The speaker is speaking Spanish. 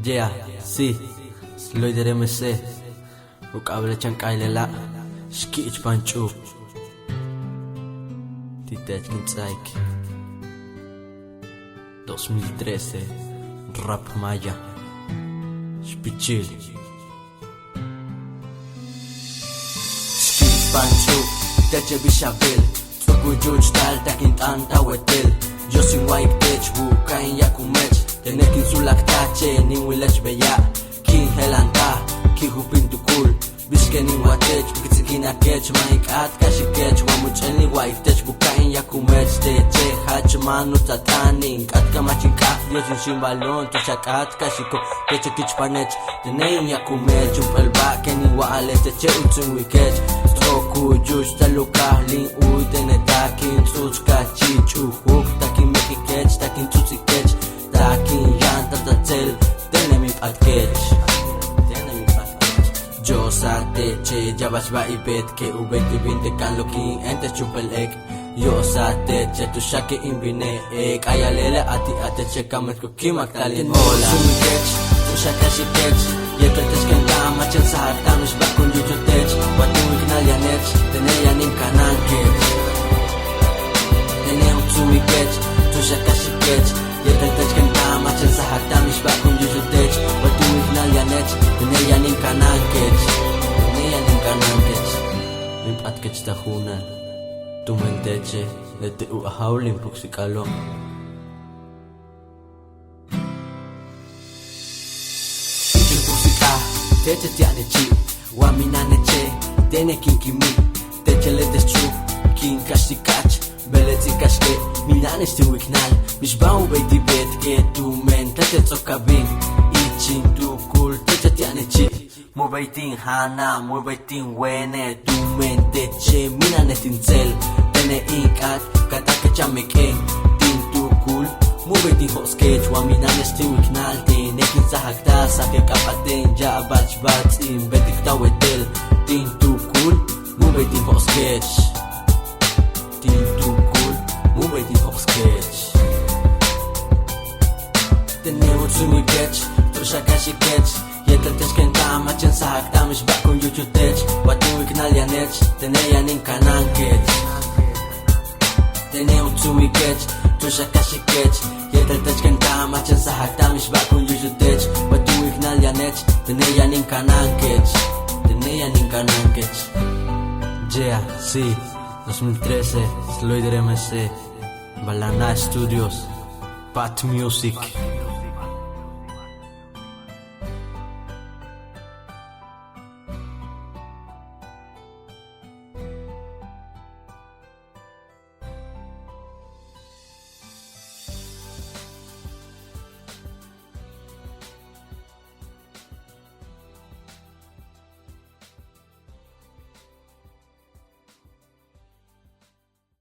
Yeah, sí, SLOYDER MC uk'ablechan k'aylela xki'ichpan xch'uup Teche Nintzayk 2013 Rap Maya X-PICHIL xki'ichpan xch'uup Teche biexa beel ts'o'ok yúuchtal takin t'anta wéetel yo sin xí'ikech buka'aj yakumech tene chéen wilech beya jela'antal tukul bishkenin watech xki'ichnakech méek'ikech xí'ikech wamuch'elni wa'itech buka'aj yakumech Teche hachman utzatlanin k'atkamachinka yo sin xi'imbal'oon toxak'atka xí'iko'on tene yakumech upal kenin wa'ale Teche utz'u'ikech ts'o'ok yúuchtal uk'aj wu'uy tene takin ts'u'utsik xch'uup takin méek'ikech takin ts'u'uts'ikech takin yúuchtal tene méek'ikech yo sa Teche yabash ba'ibet que ubet ibinte kan lokin ente chupelek yo sa Teche tu shake imbine ayalela ati Teche kamet ko kimaktalin hola xi'ikech tu shaka xi'ikech yek'ikech ken kamachan sa tamish bakun yúuchtal watin wiknalyanech tene yanin kanankech tene xi'ikech tu shaka xi'ikech yek'ikech ken kamachan sa tamish bakun yúuchtal watin wiknalyanech tene yanin kanankech Mimp'atkech tajunan tumen Teche lete u'ahawlin puksikalo Ichil puksika Teche tianechi waminaneche tene kinkimi Teche letes xch'uup kinkashtikach beletzikashke minanesh tiwiknal mishba'u beitibet que tumen Teche tzokabin ichin tukul Teche tianechi Mubeitin hana, mubeitin wene tumen Teche minanes tinzel tene inkat katakechameken tin tukul mubeitin hoskech waminanes tiwiknal tene kinsahakta sakekapaten ya bachbatzin betikta wéetel tin tukul mubeitin hoskech tin tukul mubeitin hoskech tene xi'ikech tuxaka xi'ikech yek'ikech ken kamachan sa tamish bakun yúuchtal watin wiknalyanech tene yanin kanankech tene xi'ikech tuxaka xi'ikech yek'ikech ken kamachan sa tamish bakun yúuchtal watin wiknalyanech tene yanin kanankech tene yanin kanankech Yeah, sí, 2013 SLOYDER MC Balana Studios Pat Music